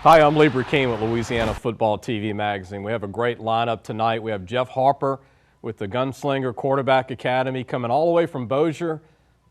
Hi, I'm Lee Burkeen with Louisiana Football TV Magazine. We have a great lineup tonight. We have Jeff Harper with the Gunslinger Quarterback Academy coming all the way from Bossier,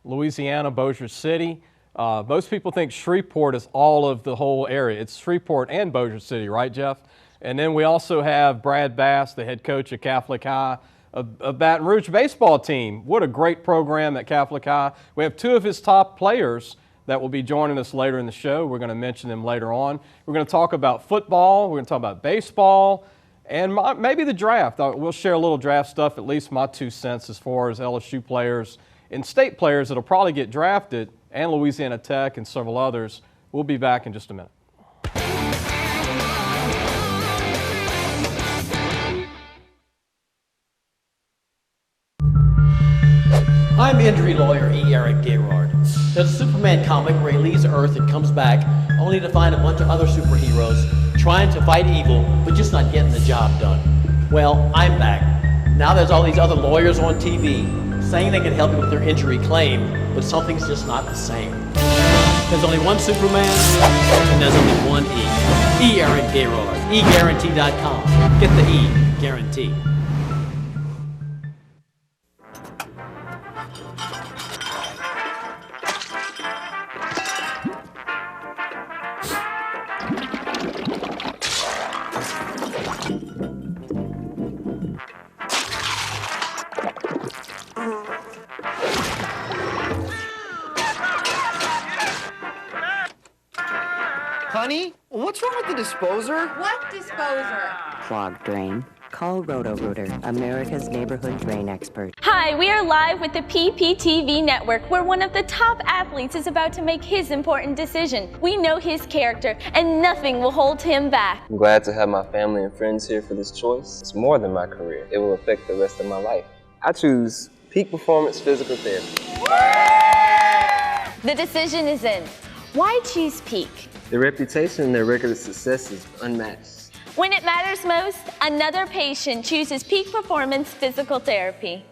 Louisiana, Bossier City. Most people think Shreveport is all of the whole area. It's Shreveport and Bossier City, right, Jeff? And then we also have Brad Bass, the head coach at Catholic High, a Baton Rouge baseball team. What a great program at Catholic High. We have two of his top players that will be joining us later in the show. We're going to mention them later on. We're going to talk about football. We're going to talk about baseball and maybe the draft. We'll share a little draft stuff, at least my 2 cents as far as LSU players and state players that will probably get drafted, and Louisiana Tech and several others. We'll be back in just a minute. I'm injury lawyer E. Eric Gaylord. There's a Superman comic where he leaves Earth and comes back only to find a bunch of other superheroes trying to fight evil but just not getting the job done. Well, I'm back. Now there's all these other lawyers on TV saying they can help you with their injury claim, but something's just not the same. There's only one Superman and there's only one E. E. Eric Gaylord. eGuarantee.com. Get the E. Guarantee. Honey, what's wrong with the disposer? What disposer? Clogged drain. Call Roto-Rooter, America's neighborhood drain expert. Hi, we are live with the PPTV network, where one of the top athletes is about to make his important decision. We know his character, and nothing will hold him back. I'm glad to have my family and friends here for this choice. It's more than my career. It will affect the rest of my life. I choose Peak Performance Physical Therapy. The decision is in. Why choose Peak? Their reputation and their record of success is unmatched. When it matters most, another patient chooses Peak Performance Physical Therapy.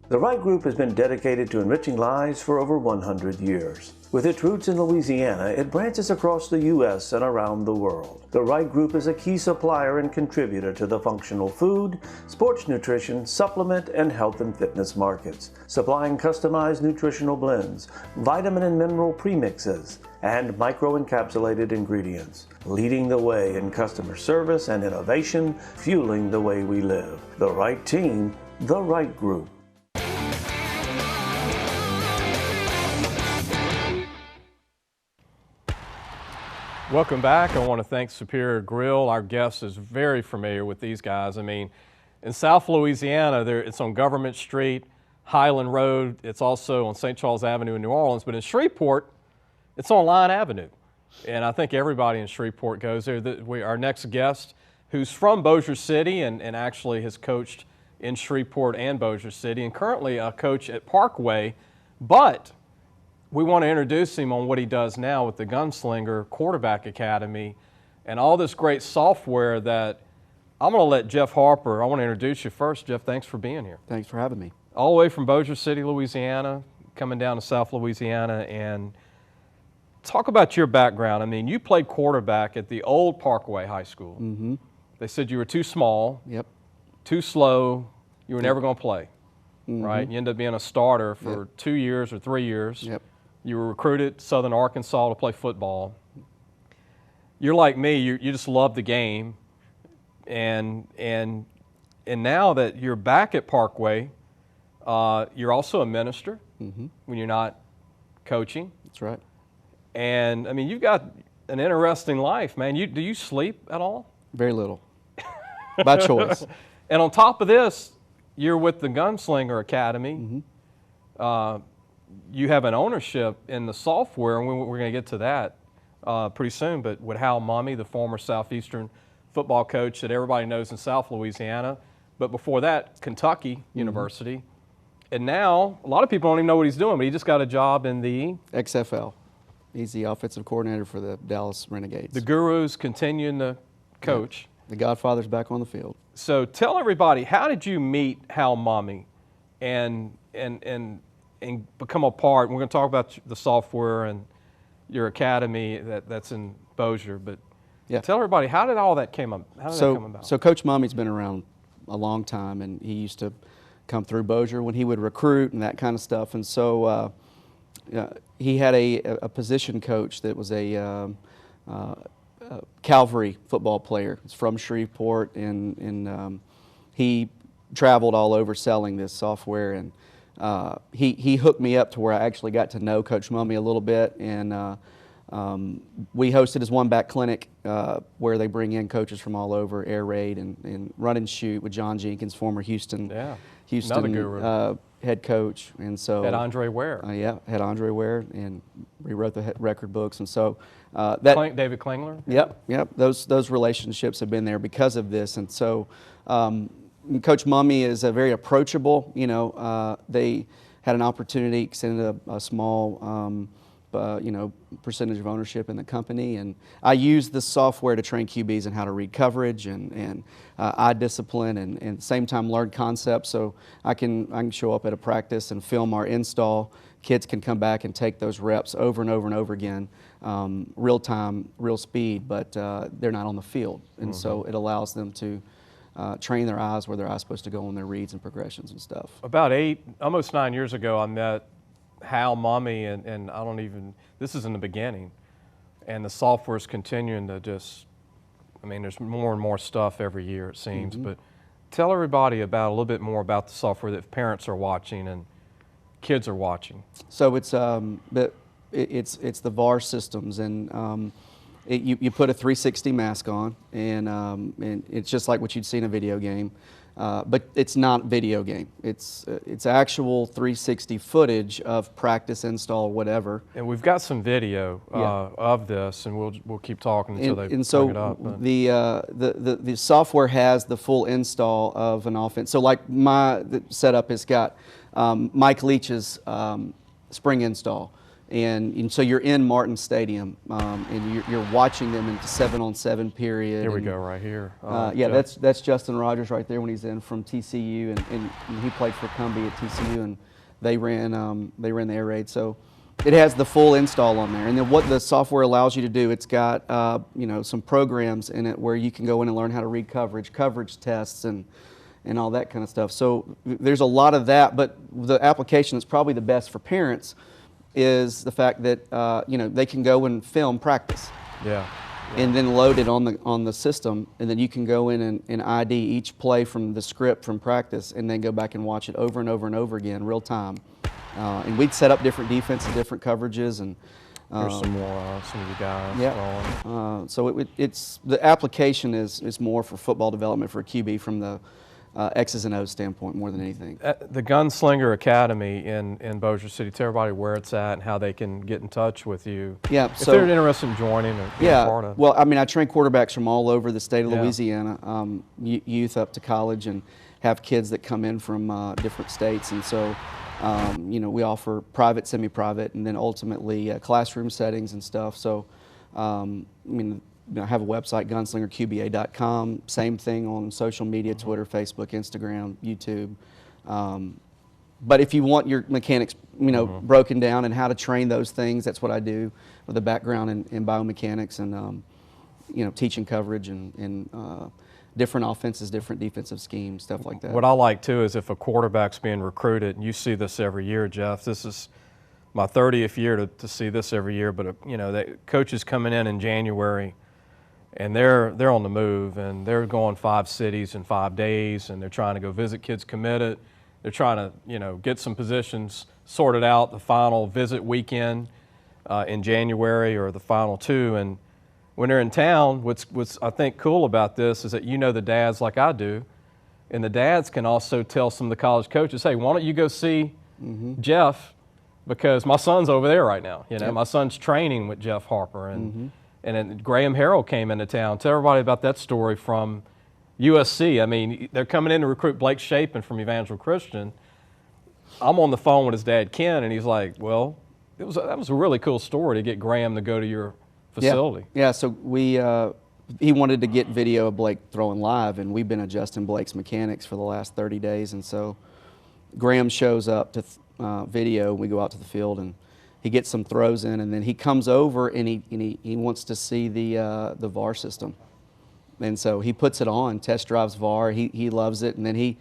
The Wright Group has been dedicated to enriching lives for over 100 years. With its roots in Louisiana, it branches across the U.S. and around the world. The Wright Group is a key supplier and contributor to the functional food, sports nutrition, supplement, and health and fitness markets, supplying customized nutritional blends, vitamin and mineral premixes, and micro-encapsulated ingredients, leading the way in customer service and innovation, fueling the way we live. The Wright team, the Wright Group. Welcome back. I want to thank Superior Grill. Our guest is very familiar with these guys. I mean, in South Louisiana, it's on Government Street, Highland Road. It's also on St. Charles Avenue in New Orleans. But in Shreveport, it's on Line Avenue. And I think everybody in Shreveport goes there. Our next guest, who's from Bossier City and actually has coached in Shreveport and Bossier City, and currently a coach at Parkway, but we want to introduce him on what he does now with the Gunslinger Quarterback Academy and all this great software that I'm going to let Jeff Harper, I want to introduce you first. Jeff, thanks for being here. Thanks for having me. All the way from Bossier City, Louisiana, coming down to South Louisiana, and talk about your background. I mean, you played quarterback at the old Parkway High School. Mm-hmm. They said you were too small, Yep. too slow, you were Yep. never going to play, right? You ended up being a starter for Yep. 2 years or 3 years. Yep. You were recruited to Southern Arkansas to play football. You're like me, you just love the game. And now that you're back at Parkway, you're also a minister when you're not coaching. That's right. And, I mean, you've got an interesting life, man. Do you sleep at all? Very little. By choice. And on top of this, you're with the Gunslinger Academy. You have an ownership in the software, and we're going to get to that pretty soon, but with Hal Mumme, the former Southeastern football coach that everybody knows in South Louisiana, but before that, Kentucky University. And now, a lot of people don't even know what he's doing, but he just got a job in the XFL. He's the offensive coordinator for the Dallas Renegades. The Gurus continuing to coach. Yeah. The Godfather's back on the field. So tell everybody, how did you meet Hal Mumme and become a part? We're going to talk about the software and your academy that's in Bossier, but Yeah. Tell everybody, how did all that come about? So Coach Mummy's been around a long time, and he used to come through Bossier when he would recruit and that kind of stuff. And so he had a position coach that was a Calvary football player. It's from Shreveport, and he traveled all over selling this software. And he hooked me up to where I actually got to know Coach Mummy a little bit, and we hosted his one-back clinic where they bring in coaches from all over, air raid and run and shoot with John Jenkins, former Houston guru. Head coach, and so had Andre Ware. Had Andre Ware, and rewrote the record books, and so David Klingler. Yep. Those relationships have been there because of this, and so Coach Mummy is a very approachable. They had an opportunity, extended a small percentage of ownership in the company, and I use this software to train QBs in how to read coverage and eye discipline, and at the same time learn concepts. So I can show up at a practice and film our install. Kids can come back and take those reps over and over and over again, real time, real speed, but they're not on the field, and so it allows them to train their eyes where their eyes supposed to go on their reads and progressions and stuff. About almost 9 years ago, I met Hal Mummy, and this is in the beginning, and the software's continuing to there's more and more stuff every year, it seems, but tell everybody a little bit more about the software that parents are watching and kids are watching. So it's the VAR systems, and you put a 360 mask on, and it's just like what you'd see in a video game. But it's not video game. It's actual 360 footage of practice, install, whatever. And we've got some video of this, and we'll keep talking until they bring it up. The software has the full install of an offense. So like the setup has got Mike Leach's spring install. And so you're in Martin Stadium, and you're watching them in the 7-on-7 period. Here we go, right here. That's Justin Rogers right there when he's in from TCU, and he played for Cumbie at TCU, and they ran the air raid. So it has the full install on there, and then what the software allows you to do, it's got some programs in it where you can go in and learn how to read coverage tests, and all that kind of stuff. So there's a lot of that, but the application that's probably the best for parents is the fact that they can go and film practice, and then load it on the system, and then you can go in and ID each play from the script from practice, and then go back and watch it over and over and over again, real time. And we'd set up different defenses, different coverages, and here's some of the guys. Yeah. So it's the application is more for football development for a QB from the X's and O's standpoint more than anything. The Gunslinger Academy in Bossier City, tell everybody where it's at and how they can get in touch with you. Yeah, if they're interested in joining or being part of. Well, I train quarterbacks from all over the state of Louisiana, youth up to college, and have kids that come in from different states, and so we offer private, semi-private, and then ultimately classroom settings and stuff. So I have a website, gunslingerqba.com. Same thing on social media, Twitter, Facebook, Instagram, YouTube. But if you want your mechanics, broken down and how to train those things, that's what I do with a background in biomechanics and, teaching coverage and different offenses, different defensive schemes, stuff like that. What I like, too, is if a quarterback's being recruited, and you see this every year, Jeff, this is my 30th year to see this every year, but, coaches coming in January, and they're on the move, and they're going 5 cities in 5 days, and they're trying to go visit kids committed. They're trying to, get some positions sorted out the final visit weekend in January or the final 2. And when they're in town, what's I think cool about this is that the dads like I do, and the dads can also tell some of the college coaches, hey, why don't you go see Jeff, because my son's over there right now. My son's training with Jeff Harper, and and then Graham Harrell came into town. Tell everybody about that story from USC. I mean, they're coming in to recruit Blake Shapen from Evangel Christian. I'm on the phone with his dad, Ken, and he's like, well, that was a really cool story to get Graham to go to your facility. Yeah, so he wanted to get video of Blake throwing live, and we've been adjusting Blake's mechanics for the last 30 days. And so Graham shows up to video, and we go out to the field, and he gets some throws in, and then he comes over and he wants to see the VAR system. And so he puts it on, test drives VAR. He loves it, and then he,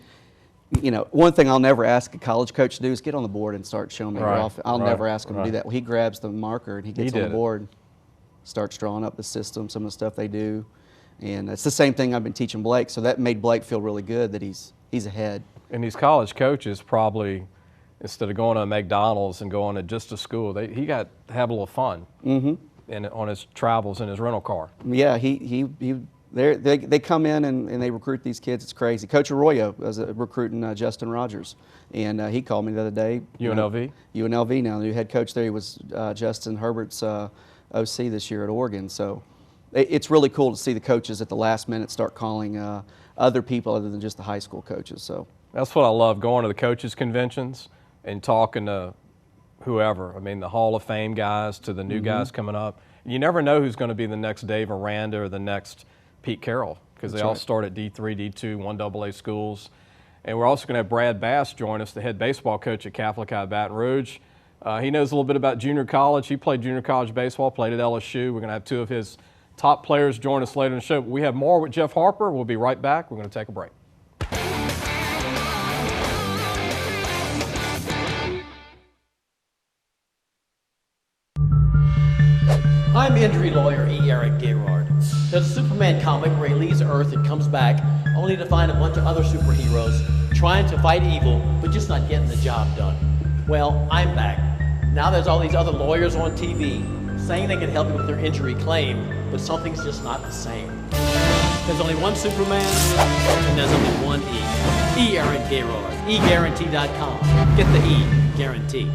you know, one thing I'll never ask a college coach to do is get on the board and start showing me your offense. I'll never ask him to do that. Well, he grabs the marker and he gets on the board, starts drawing up the system, some of the stuff they do, and it's the same thing I've been teaching Blake. So that made Blake feel really good that he's ahead. And these college coaches probably, instead of going to McDonald's and going to just a school, he got to have a little fun on his travels in his rental car. Yeah, they come in and they recruit these kids. It's crazy. Coach Arroyo was recruiting Justin Rogers, and he called me the other day. UNLV? UNLV now, the new head coach there. He was Justin Herbert's OC this year at Oregon. So it's really cool to see the coaches at the last minute start calling other people other than just the high school coaches. So that's what I love, going to the coaches conventions and talking to whoever. I mean, the Hall of Fame guys to the new guys coming up. You never know who's going to be the next Dave Aranda or the next Pete Carroll, because they all start at D3, D2, 1AA schools. And we're also going to have Brad Bass join us, the head baseball coach at Catholic High Baton Rouge. He knows a little bit about junior college. He played junior college baseball, played at LSU. We're going to have two of his top players join us later in the show. We have more with Jeff Harper. We'll be right back. We're going to take a break. I'm injury lawyer E. Eric Gerard. There's a Superman comic where he leaves Earth and comes back only to find a bunch of other superheroes trying to fight evil but just not getting the job done. Well, I'm back. Now there's all these other lawyers on TV saying they can help you with their injury claim, but something's just not the same. There's only one Superman and there's only one E. E. Eric Gerard. eGuarantee.com. Get the E. Guarantee.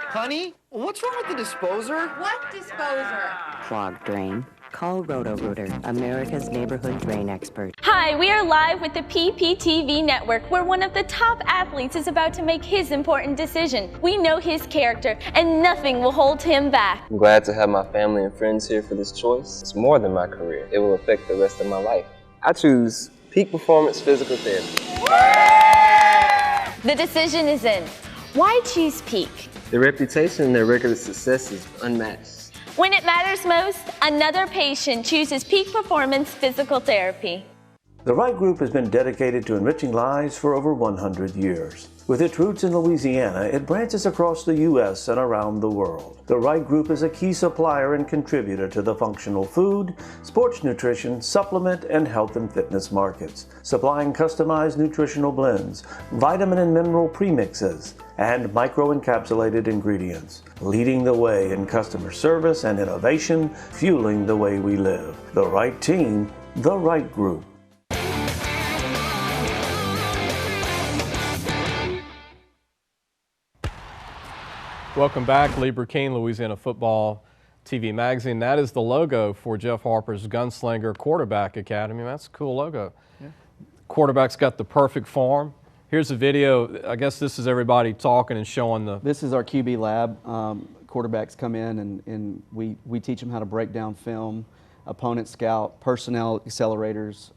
Honey, what's wrong with the disposer? What disposer? Clogged drain? Call Roto-Rooter, America's neighborhood drain expert. Hi, we are live with the PPTV network, where one of the top athletes is about to make his important decision. We know his character, and nothing will hold him back. I'm glad to have my family and friends here for this choice. It's more than my career. It will affect the rest of my life. I choose Peak Performance Physical Therapy. The decision is in. Why choose Peak? Their reputation and their record of success is unmatched. When it matters most, another patient chooses Peak Performance Physical Therapy. The Wright Group has been dedicated to enriching lives for over 100 years. With its roots in Louisiana, it branches across the U.S. and around the world. The Wright Group is a key supplier and contributor to the functional food, sports nutrition, supplement, and health and fitness markets, supplying customized nutritional blends, vitamin and mineral premixes, and micro-encapsulated ingredients, leading the way in customer service and innovation, fueling the way we live. The Wright Team, the Wright Group. Welcome back, Lee Burkeen, Louisiana Football TV Magazine. That is the logo for Jeff Harper's Gunslinger Quarterback Academy. That's a cool logo. Yeah. Quarterback's got the perfect form. Here's a video. I guess this is everybody talking and showing the... This is our QB lab. Quarterbacks come in and we teach them how to break down film, opponent scout, personnel accelerators,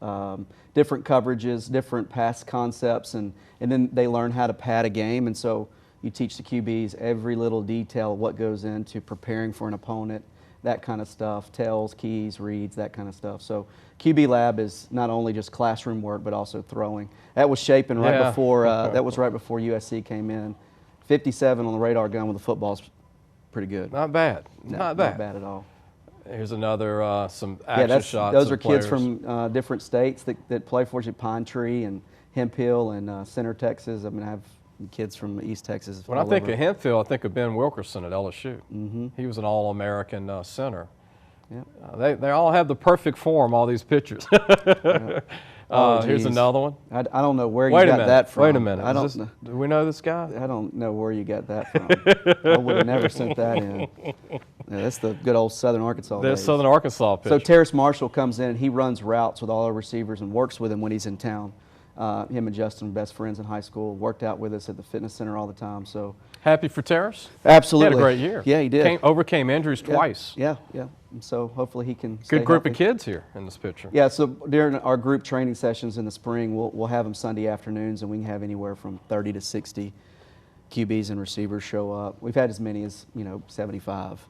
different coverages, different pass concepts, and then they learn how to pad a game. And so you teach the QBs every little detail, what goes into preparing for an opponent, that kind of stuff, tells, keys, reads, that kind of stuff. So QB lab is not only just classroom work, but also throwing. That was shaping right before, that was right before USC came in. 57 on the radar gun with the football's pretty good. Not bad. No, not bad. Not bad at all. Here's another, some action shots. Those are of players. kids from different states that play for you, Pine Tree and Hemp Hill and Center, Texas. I mean, I have kids from East Texas. When I think of Hemp Hill, I think of Ben Wilkerson at LSU. Mm-hmm. He was an All-American center. Yeah. They all have the perfect form, all these pictures. Here's geez. another one. I don't know where you Wait a got minute. that from. Wait a minute. I don't Is this, know. do we know this guy? I don't know where you got that from. I would have never sent that in. Yeah, that's the good old Southern Arkansas There's days. Southern Arkansas pitcher. So Terrace Marshall comes in and he runs routes with all our receivers and works with him when he's in town. Him and Justin were best friends in high school, worked out with us at the fitness center all the time. So Happy for Terrace? absolutely. He had a great year. Yeah, he did. Overcame injuries twice. Yeah. And so hopefully he can stay Good group of healthy. kids here in this picture. Yeah, so during our group training sessions in the spring, we'll have them Sunday afternoons, and we can have anywhere from 30 to 60 QBs and receivers show up. We've had as many as 75.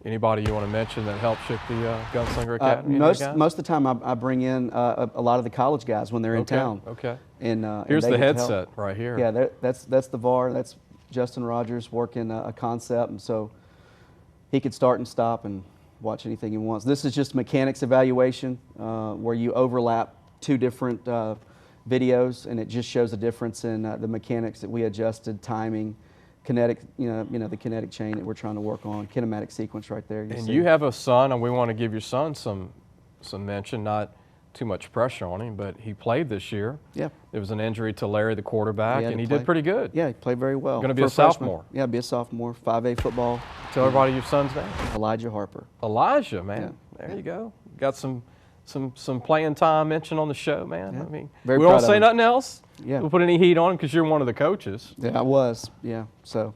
Anybody you want to mention that helped shape the Gunslinger Academy? Any Most guys? of the time, I bring in a lot of the college guys when they're in town. Okay. And Here's and the they get to help. headset right here. Yeah, that's the VAR. That's Justin Rogers working a concept, and so he could start and stop and watch anything he wants. This is just mechanics evaluation, where you overlap two different videos, and it just shows a difference in the mechanics that we adjusted, timing, kinetic, the kinetic chain that we're trying to work on, kinematic sequence right there. And you have a son, and we want to give your son some mention, not too much pressure on him, but he played this year. Yeah. There was an injury to Larry, the quarterback, had and to he play. did pretty good. Yeah, he played very well. Gonna be For a freshman. sophomore. Yeah, be a sophomore, 5A football. Tell everybody your son's name. Elijah Harper. Elijah, man. There you go. Got some playing time mentioned on the show, man. Yeah. I mean, Very we won't proud of say him. nothing else. Yeah. We'll put any heat on him because you're one of the coaches. Yeah, I was. Yeah. So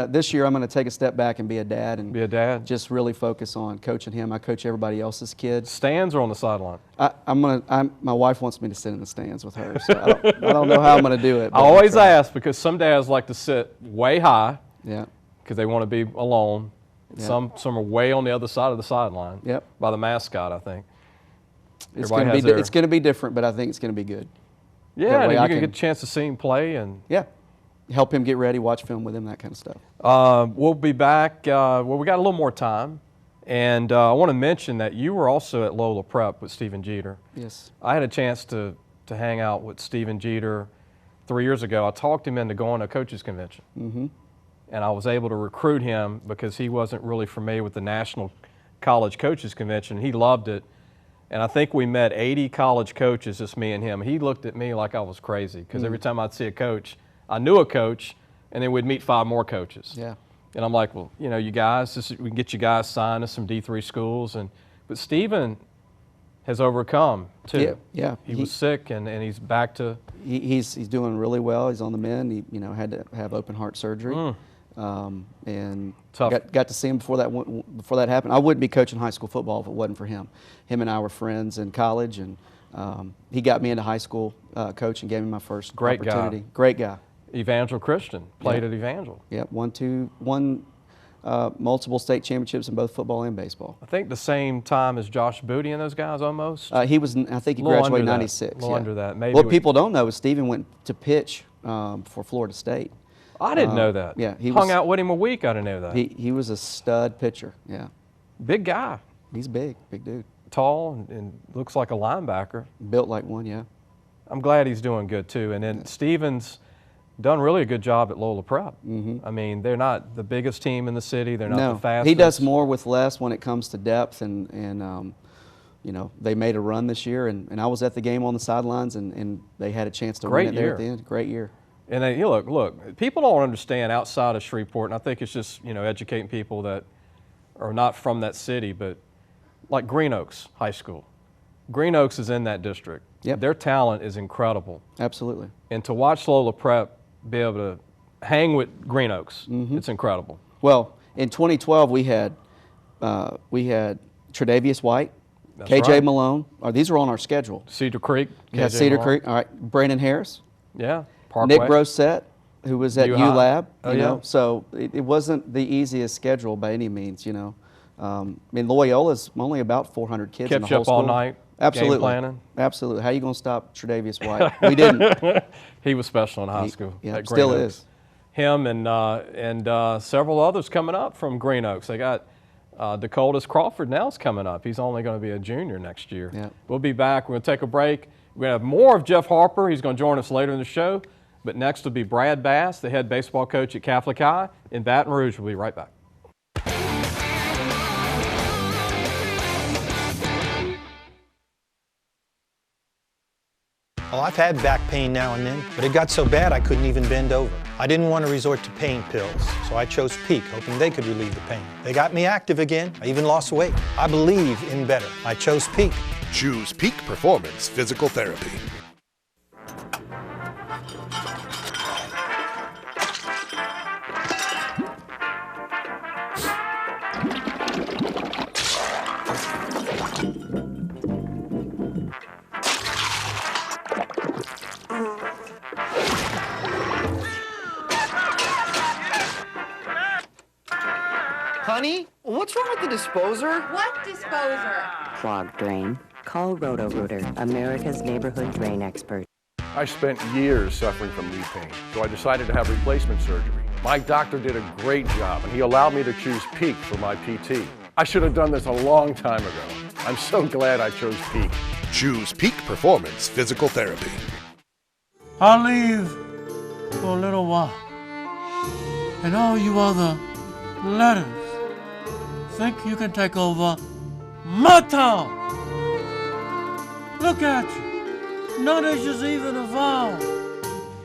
this year I'm gonna take a step back and be a dad and Be a dad. just really focus on coaching him. I coach everybody else's kids. Stands or on the sideline? My wife wants me to sit in the stands with her, so I don't know how I'm gonna do it. I but always I'll try. ask because some dads like to sit way high Yeah. because they want to be alone. Yeah. Some are way on the other side of the sideline. Yep. By the mascot, I think. It's Everybody gonna has be their- it's gonna be different, but I think it's gonna be good. Yeah, That and way you I can can- get a chance to see him play. And Yeah. Help him get ready, watch film with him, that kind of stuff. we'll be back. We got a little more time. And I want to mention that you were also at Lola Prep with Stephen Jeter. Yes. I had a chance to hang out with Stephen Jeter 3 years ago. I talked him into going to a coaches convention. Mm-hmm. And I was able to recruit him because he wasn't really familiar with the National College Coaches Convention. He loved it. And I think we met 80 college coaches, just me and him. He looked at me like I was crazy because every time I'd see a coach, I knew a coach, and then we'd meet 5 more coaches. Yeah. And I'm like, well, you guys, we can get you guys signed to some D3 schools. But Stephen has overcome, too. Yeah. He was sick, and he's back to. He's doing really well. He's on the mend. He had to have open heart surgery, and Tough. got to see him before that happened. I wouldn't be coaching high school football if it wasn't for him. Him and I were friends in college, and he got me into high school coaching, gave me my first Great guy. opportunity. Great guy. Evangel Christian, played Yeah. at Evangel. Yeah, won multiple state championships in both football and baseball. I think the same time as Josh Booty and those guys almost. I think he Little graduated under in that. '96. Little under that. Maybe What we- people don't know is Stephen went to pitch for Florida State. I didn't know that. yeah, he hung was- out with him a week. I didn't know that. He was a stud pitcher. Yeah, Big guy, he's big dude. tall, and looks like a linebacker. Built like one, yeah. I'm glad he's doing good too. And then Stephen's done really a good job at Lola Prep. I mean, they're not the biggest team in the city. They're not No, the fastest. he does more with less when it comes to depth, and they made a run this year, and I was at the game on the sidelines, and they had a chance to Great win it there year. at the end. Great year. And they, look, people don't understand outside of Shreveport, and I think it's just, educating people that are not from that city, but like Green Oaks High School. Green Oaks is in that district. Yep. Their talent is incredible. Absolutely. And to watch Lola Prep be able to hang with Green Oaks, it's incredible. Well, in 2012, we had Tre'Davious White, That's KJ right. Malone. These are on our schedule. Cedar Creek. We had KJ Cedar Malone. Creek. All right, Brandon Harris, Yeah. Parkway. Nick Brosette, who was at U-High. ULab. Oh, you know, yeah. so it wasn't the easiest schedule by any means. Loyola's only about 400 kids in Kept the you whole up all school. night, Absolutely. game planning. Absolutely. How you going to stop Tre'Davious White? We didn't. He was special in high school. yeah, at Green still Oaks. is. Him and several others coming up from Green Oaks. They got Dakotas Crawford now is coming up. He's only going to be a junior next year. Yeah. We'll be back. We're going to take a break. We're going to have more of Jeff Harper. He's going to join us later in the show. But next will be Brad Bass, the head baseball coach at Catholic High in Baton Rouge. We'll be right back. Well, I've had back pain now and then, but it got so bad I couldn't even bend over. I didn't want to resort to pain pills, so I chose Peak, hoping they could relieve the pain. They got me active again. I even lost weight. I believe in better. I chose Peak. Choose Peak Performance Physical Therapy. Honey, what's wrong with the disposer? What disposer? Clogged drain? Call Roto-Rooter, America's neighborhood drain expert. I spent years suffering from knee pain, so I decided to have replacement surgery. My doctor did a great job, and he allowed me to choose Peak for my PT. I should have done this a long time ago. I'm so glad I chose Peak. Choose Peak Performance Physical Therapy. I'll leave for a little while. And all you other letters think you can take over my town. Look at you. None of you's even involved.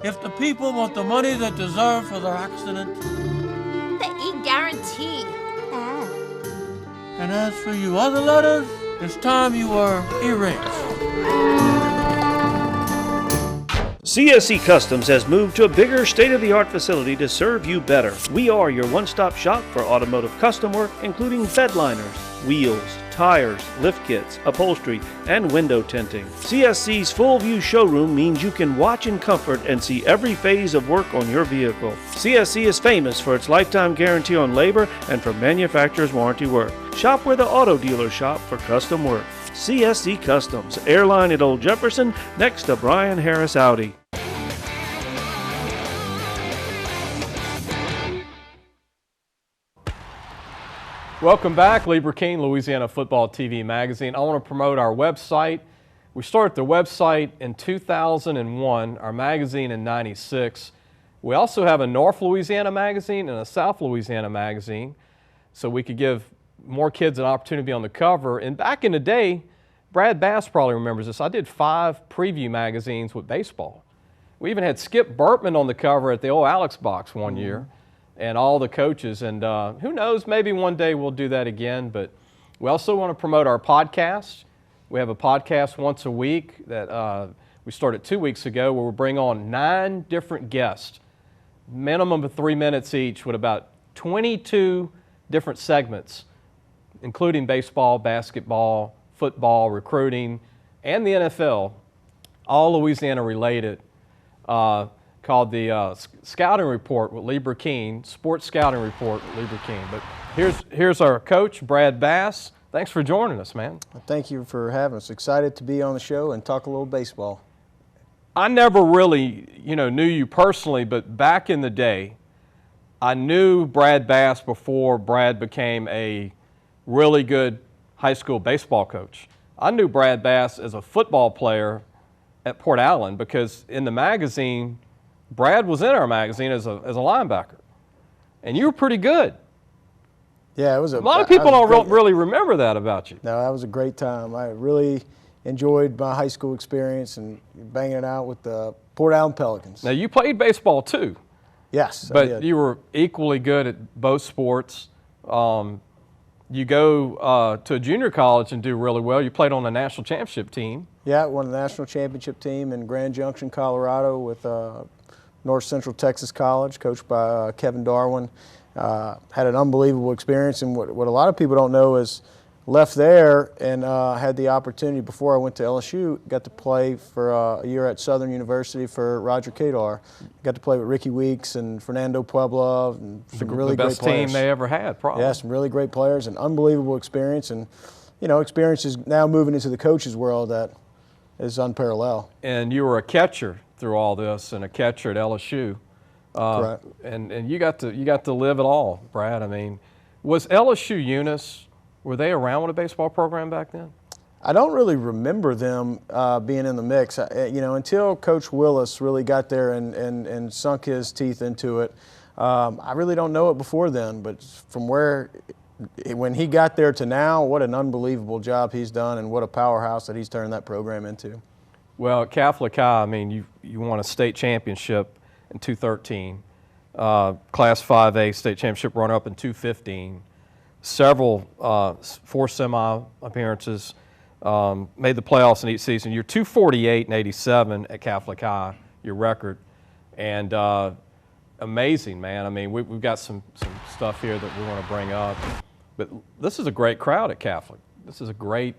If the people want the money they deserve for their accident, The E-guarantee. and as for you other letters, it's time you were erased. CSC Customs has moved to a bigger, state-of-the-art facility to serve you better. We are your one-stop shop for automotive custom work, including bed liners, wheels, tires, lift kits, upholstery, and window tinting. CSC's full-view showroom means you can watch in comfort and see every phase of work on your vehicle. CSC is famous for its lifetime guarantee on labor and for manufacturer's warranty work. Shop where the auto dealers shop for custom work. CSC Customs, airline at Old Jefferson, next to Brian Harris Audi. Welcome back, Lee Burkeen, Louisiana Football TV Magazine. I want to promote our website. We started the website in 2001, our magazine in 96. We also have a North Louisiana magazine and a South Louisiana magazine, so we could give more kids an opportunity to be on the cover. And back in the day, Brad Bass probably remembers this, I did 5 preview magazines with baseball. We even had Skip Burtman on the cover at the old Alex box one year, and all the coaches. And who knows, maybe one day we'll do that again. But we also want to promote our podcast. We have a podcast once a week that we started 2 weeks ago, where we bring on 9 different guests, minimum of 3 minutes each, with about 22 different segments, including baseball, basketball, football, recruiting, and the NFL, all Louisiana related, called the Scouting Report with Lee Burkeen, Sports Scouting Report with Lee Burkeen. But here's our coach, Brad Bass. Thanks for joining us, man. Thank you for having us. Excited to be on the show and talk a little baseball. I never really, knew you personally, but back in the day, I knew Brad Bass before Brad became a really good high school baseball coach. I knew Brad Bass as a football player at Port Allen, because in the magazine, Brad was in our magazine as a linebacker, and you were pretty good. Yeah, it was a lot of people don't really remember that about you. No, that was a great time. I really enjoyed my high school experience and banging it out with the Port Allen Pelicans. Now, you played baseball too. Yes, but you were equally good at both sports. You go to a junior college and do really well. You played on the national championship team. Yeah, won the national championship team in Grand Junction, Colorado, with North Central Texas College, coached by Kevin Darwin. Had an unbelievable experience, and what a lot of people don't know is left there and had the opportunity before I went to LSU, got to play for a year at Southern University for Roger Kadar. Got to play with Ricky Weeks and Fernando Puebla and some really great players. The best team they ever had, probably. Yeah, some really great players, and unbelievable experience. And, experience is now moving into the coach's world that is unparalleled. And you were a catcher through all this, and a catcher at LSU. Correct. And you got to live it all, Brad. I mean, was LSU Eunice, were they around with a baseball program back then? I don't really remember them being in the mix. Until Coach Willis really got there and sunk his teeth into it. I really don't know it before then, but from when he got there to now, what an unbelievable job he's done, and what a powerhouse that he's turned that program into. Well, at Catholic High, I mean, you won a state championship in 2013, Class 5A state championship runner-up in 2015, several 4 semi appearances, made the playoffs in each season. You're 248 and 87 at Catholic High, your record, and amazing, man. I mean, we've got some stuff here that we want to bring up, but this is a great crowd at Catholic. This is a great.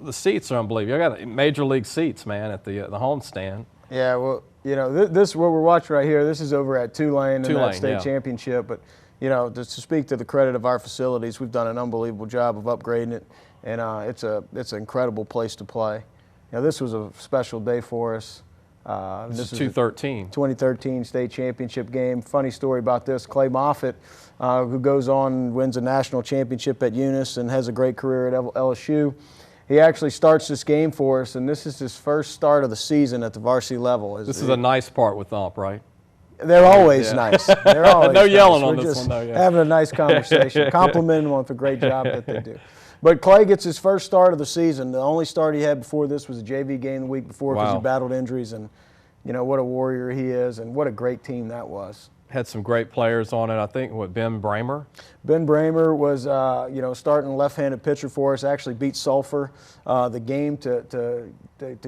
The seats are unbelievable. You got major league seats, man, at the homestand. Yeah, well, you know, this what we're watching right here. This is over at Tulane in that state championship. But you know, to speak to the credit of our facilities, we've done an unbelievable job of upgrading it, and it's an incredible place to play. You know, this was a special day for us. This is 2013 state championship game. Funny story about this: Clay Moffitt, who goes on and wins a national championship at Eunice and has a great career at LSU. He actually starts this game for us, and this is his first start of the season at the varsity level. This is a nice part with Ump, right? They're always nice. They're always no yelling nice. on We're this just one, though. Yeah. Having a nice conversation, complimenting them for the great job that they do. But Clay gets his first start of the season. The only start he had before this was a JV game the week before because he battled injuries, and you know what a warrior he is, and what a great team that was. Had some great players on it. I think Ben Bramer. Ben Bramer was, you know, starting left-handed pitcher for us. Actually beat Sulphur the game to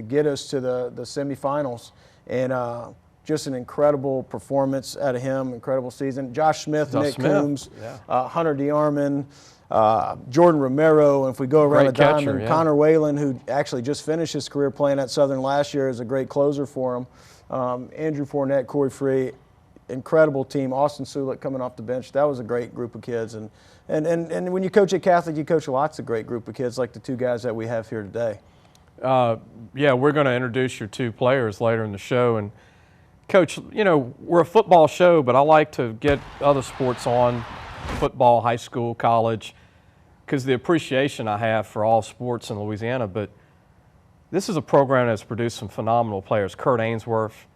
get us to the semifinals, and just an incredible performance out of him. Incredible season. Josh Smith, Nick Coombs, Hunter DeArmond, Jordan Romero, and if we go around the diamond, Connor Whalen, who actually just finished his career playing at Southern last year, is a great closer for him. Andrew Fournette, Corey Free. Incredible team. Austin Sulick coming off the bench. That was a great group of kids. And when you coach at Catholic, you coach lots of great group of kids like the two guys that we have here today. Yeah, we're going to introduce your two players later in the show. And Coach, you know, we're a football show, but I like to get other sports on, football, high school, college, because the appreciation I have for all sports in Louisiana. But this is a program that's produced some phenomenal players. Kurt Ainsworth,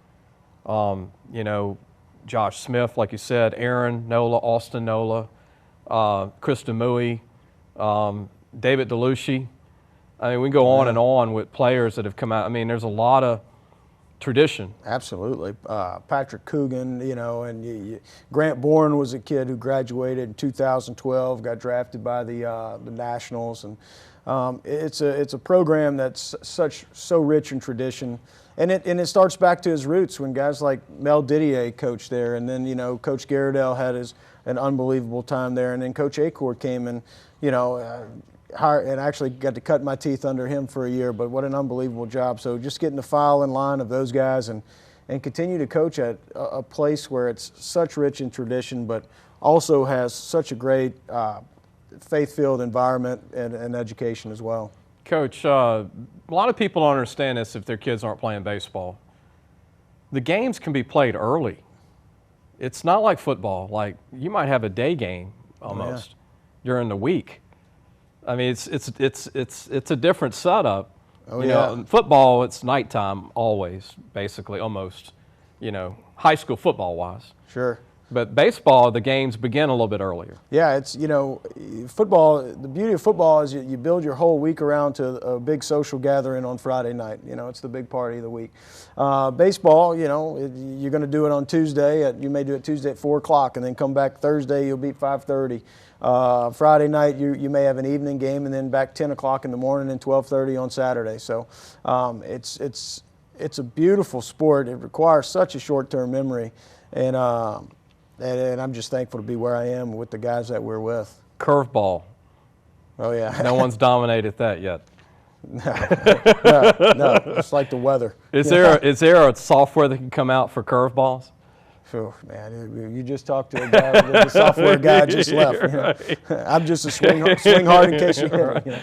you know, Josh Smith, like you said, Aaron Nola, Austin Nola, Krista Mui, David DeLucci. I mean, we go on and on with players that have come out. I mean, there's a lot of tradition. Absolutely. Patrick Coogan, you know, and Grant Bourne was a kid who graduated in 2012, got drafted by the Nationals, and it's a program that's so rich in tradition. And it starts back to his roots when guys like Mel Didier coached there, and then, you know, Coach Garridell had an unbelievable time there, and then Coach Acord came and, you know, and actually got to cut my teeth under him for a year, but what an unbelievable job. So just getting the file in line of those guys and continue to coach at a place where it's such rich in tradition, but also has such a great faith-filled environment and education as well. Coach, a lot of people don't understand this if their kids aren't playing baseball. The games can be played early. It's not like football. Like, you might have a day game almost during the week. I mean, it's a different setup. You know, in football, it's nighttime always, basically, almost, you know, high school football-wise. Sure. But baseball, the games begin a little bit earlier. Yeah, it's, you know, football, the beauty of football is you build your whole week around to a big social gathering on Friday night. You know, it's the big party of the week. Baseball, you know, you're going to do it on Tuesday. You may do it Tuesday at 4 o'clock and then come back Thursday, you'll be at 5:30. Friday night, you may have an evening game and then back 10 o'clock in the morning and 12:30 on Saturday. So it's a beautiful sport. It requires such a short-term memory. And I'm just thankful to be where I am with the guys that we're with. Curveball. Oh, yeah. No one's dominated that yet. No, it's like the weather. Is there a software that can come out for curveballs? Oh, man, you just talked to a guy, the software guy just left. You know? I'm just a swing hard in case you hit it. You know?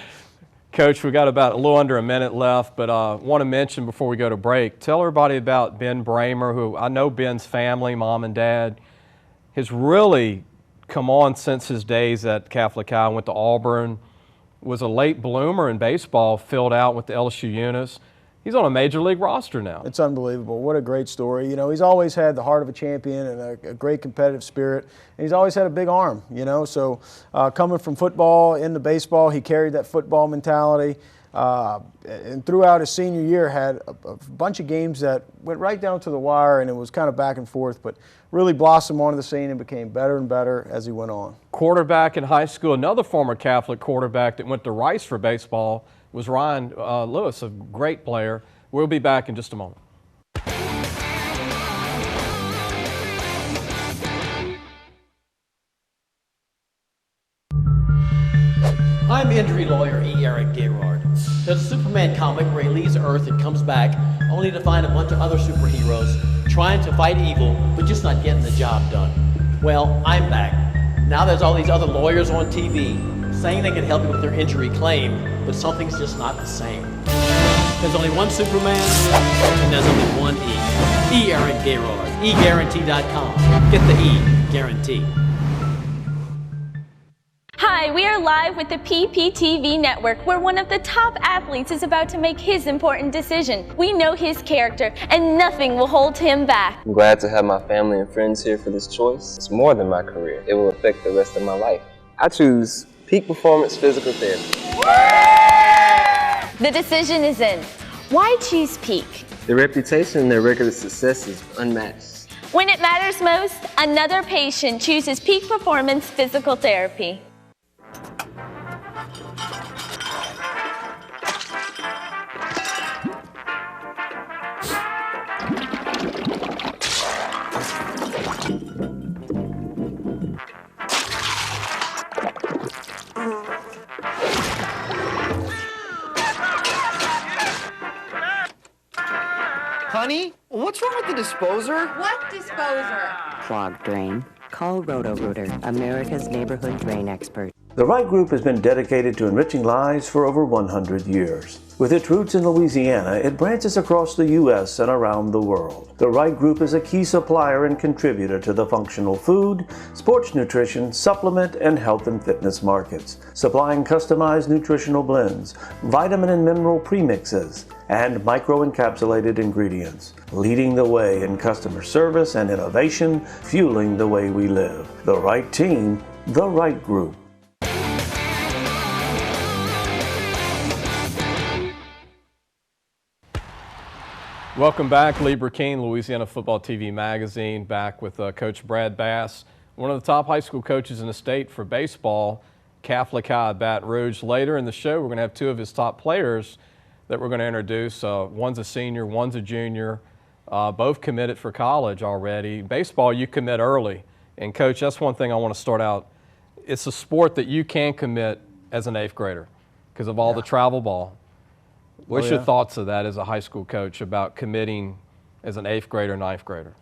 Coach, we got about a little under a minute left, but I want to mention before we go to break, tell everybody about Ben Bramer, who I know Ben's family, mom and dad, has really come on since his days at Catholic High, went to Auburn, was a late bloomer in baseball, filled out with the LSU Eunice. He's on a major league roster now. It's unbelievable. What a great story. You know, he's always had the heart of a champion and a great competitive spirit. And he's always had a big arm, you know. So coming from football into baseball, he carried that football mentality. And throughout his senior year had a bunch of games that went right down to the wire, and it was kind of back and forth, but really blossomed onto the scene and became better and better as he went on. Quarterback in high school, another former Catholic quarterback that went to Rice for baseball was Ryan Lewis, a great player. We'll be back in just a moment. I'm injury lawyer E. Eric Gerard. There's a Superman comic where he leaves Earth and comes back only to find a bunch of other superheroes trying to fight evil but just not getting the job done. Well, I'm back. Now there's all these other lawyers on TV saying they can help you with their injury claim, but something's just not the same. There's only one Superman, and there's only one E. E. Eric Gerard. eGuarantee.com. Get the E. Guarantee. Hi, we are live with the PPTV network where one of the top athletes is about to make his important decision. We know his character and nothing will hold him back. I'm glad to have my family and friends here for this choice. It's more than my career. It will affect the rest of my life. I choose Peak Performance Physical Therapy. The decision is in. Why choose Peak? Their reputation and their record of success is unmatched. When it matters most, another patient chooses Peak Performance Physical Therapy. Honey, what's wrong with the disposer? What disposer? Clogged drain? Call Roto-Rooter, America's neighborhood drain expert. The Wright Group has been dedicated to enriching lives for over 100 years. With its roots in Louisiana, it branches across the U.S. and around the world. The Wright Group is a key supplier and contributor to the functional food, sports nutrition, supplement, and health and fitness markets, supplying customized nutritional blends, vitamin and mineral premixes, and micro-encapsulated ingredients, leading the way in customer service and innovation, fueling the way we live. The Wright team, the Wright Group. Welcome back, Lee Burkeen, Louisiana Football TV Magazine, back with Coach Brad Bass, one of the top high school coaches in the state for baseball, Catholic High, Baton Rouge. Later in the show, we're going to have two of his top players that we're going to introduce. One's a senior, one's a junior, both committed for college already. Baseball, you commit early. And Coach, that's one thing I want to start out. It's a sport that you can commit as an 8th grader because of all the travel ball. What's your thoughts of that as a high school coach about committing as an 8th grader, 9th grader?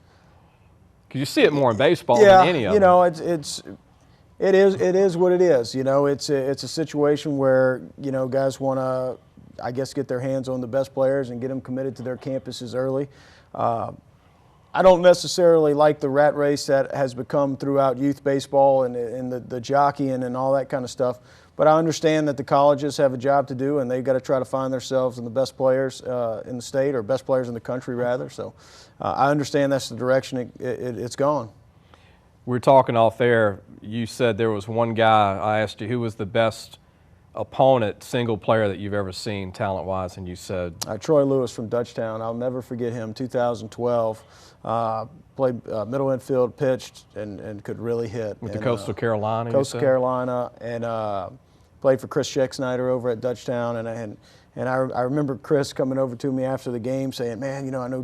Because you see it more in baseball than any of them. You know, it is what it is. You know, it's a situation where, you know, guys want to, I guess, get their hands on the best players and get them committed to their campuses early. I don't necessarily like the rat race that has become throughout youth baseball and the jockeying and all that kind of stuff. But I understand that the colleges have a job to do, and they've got to try to find themselves in the best players in the state, or best players in the country, rather. So I understand that's the direction it's gone. We were talking off air. You said there was one guy. I asked you who was the best opponent, single player that you've ever seen talent-wise, and you said? Troy Lewis from Dutchtown. I'll never forget him, 2012. Played middle infield, pitched, and could really hit. With the Coastal Carolina, Coastal Carolina, and played for Chris Scheck-Snyder over at Dutchtown. And I remember Chris coming over to me after the game saying, man, you know, I know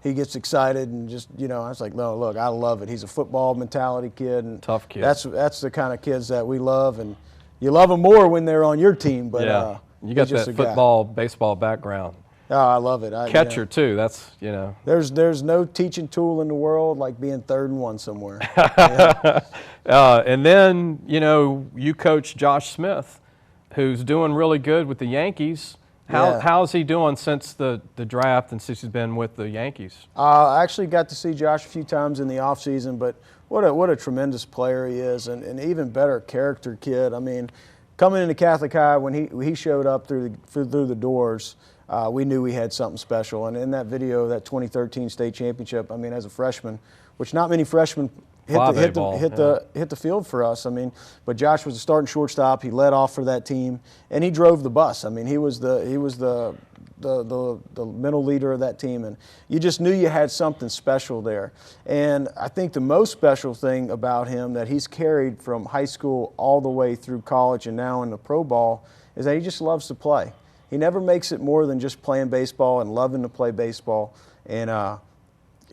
he gets excited, and just, you know, I was like, no, look, I love it. He's a football mentality kid. And tough kid. That's the kind of kids that we love, and you love them more when they're on your team. But yeah, you got that football, baseball background. Oh, I love it. Catcher too. That's, you know. There's no teaching tool in the world like being 3rd and 1 somewhere. And then, you know, you coach Josh Smith, who's doing really good with the Yankees. How's he doing since the draft and since he's been with the Yankees? I actually got to see Josh a few times in the offseason, but what a tremendous player he is, and an even better character kid. I mean, coming into Catholic High, when he showed up through the doors, we knew we had something special. And in that video, that 2013 state championship, I mean, as a freshman, which not many freshmen hit the field for us. I mean, but Josh was the starting shortstop. He led off for that team, and he drove the bus. I mean, he was the middle leader of that team, and you just knew you had something special there. And I think the most special thing about him that he's carried from high school all the way through college and now in the pro ball is that he just loves to play. He never makes it more than just playing baseball and loving to play baseball, and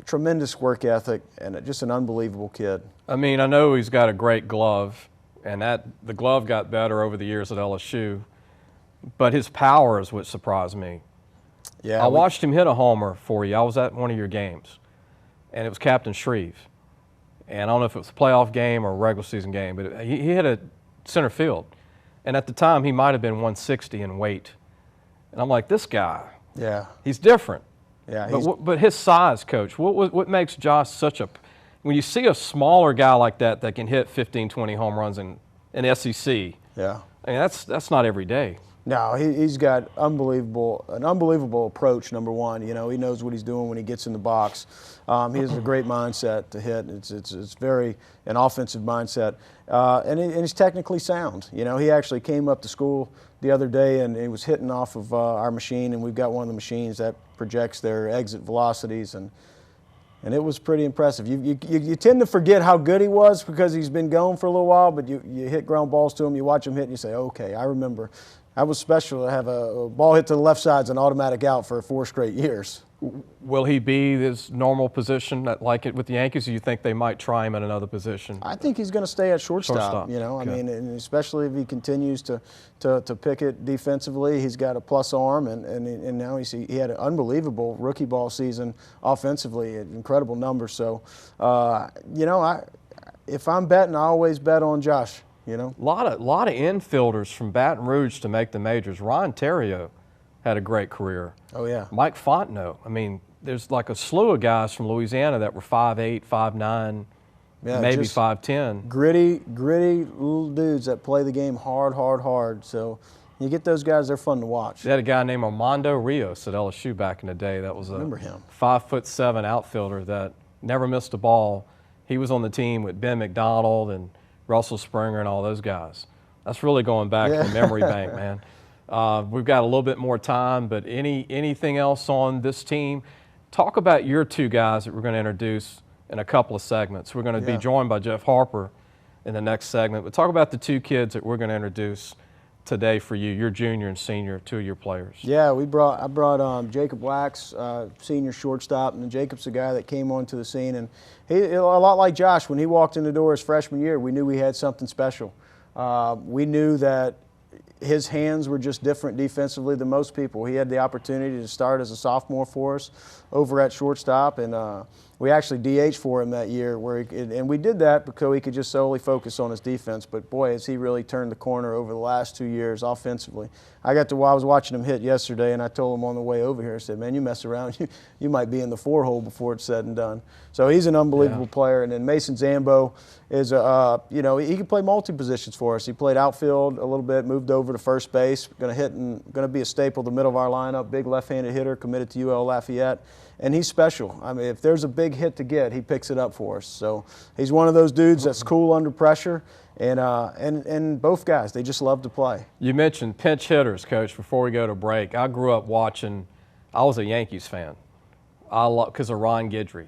tremendous work ethic, and just an unbelievable kid. I mean, I know he's got a great glove, and the glove got better over the years at LSU, but his power is what surprised me. Yeah, I watched him hit a homer for you. I was at one of your games, and it was Captain Shreve. And I don't know if it was a playoff game or a regular season game, but he hit a center field. And at the time, he might have been 160 in weight. And I'm like, this guy, he's different. Yeah, but his size, Coach, what makes Josh such a – when you see a smaller guy like that can hit 15, 20 home runs in SEC, I mean, that's not every day. No, he's got an unbelievable approach, number one. You know, he knows what he's doing when he gets in the box. He has a great mindset to hit. It's very an offensive mindset. And he's technically sound. You know, he actually came up to school the other day and he was hitting off of our machine, and we've got one of the machines that projects their exit velocities, and it was pretty impressive. You tend to forget how good he was because he's been going for a little while, but you hit ground balls to him, you watch him hit, and you say, okay, I remember. That was special to have a ball hit to the left side as an automatic out for 4 straight years. Will he be his normal position like it with the Yankees, or you think they might try him at another position? I think he's going to stay at shortstop. You know, okay. I mean, and especially if he continues to pick it defensively. He's got a plus arm, and now he had an unbelievable rookie ball season offensively, incredible numbers. So, you know, if I'm betting, I always bet on Josh. You know, a lot of infielders from Baton Rouge to make the majors. Ron Terrio had a great career. Oh yeah. Mike Fontenot. I mean, there's like a slew of guys from Louisiana that were 5'8", 5'9", maybe 5'10". Gritty little dudes that play the game hard. So you get those guys, they're fun to watch. They had a guy named Armando Rios at LSU back in the day. That was a 5'7" outfielder that never missed a ball. He was on the team with Ben McDonald and Russell Springer and all those guys. That's really going back to the memory bank, man. We've got a little bit more time, but anything else on this team? Talk about your 2 guys that we're going to introduce in a couple of segments. We're going to be joined by Jeff Harper in the next segment, but talk about the 2 kids that we're going to introduce today for you, your junior and senior, 2 of your players. Yeah, I brought Jakob Wax, senior shortstop, and Jacob's the guy that came onto the scene, and he a lot like Josh. When he walked in the door his freshman year, we knew we had something special. We knew that his hands were just different defensively than most people. He had the opportunity to start as a sophomore for us over at shortstop, and we actually DH'd for him that year, and we did that because he could just solely focus on his defense. But boy, has he really turned the corner over the last 2 years offensively. I was watching him hit yesterday, and I told him on the way over here, I said, man, you mess around, you might be in the 4-hole before it's said and done. So he's an unbelievable player. And then Mason Zambo is, you know, he can play multi-positions for us. He played outfield a little bit, moved over to first base, going to be a staple the middle of our lineup, big left-handed hitter, committed to UL Lafayette. And he's special. I mean, if there's a big hit to get, he picks it up for us. So he's one of those dudes that's cool under pressure. And both guys, they just love to play. You mentioned pinch hitters, Coach, before we go to break. I grew up watching, I was a Yankees fan because of Ron Guidry,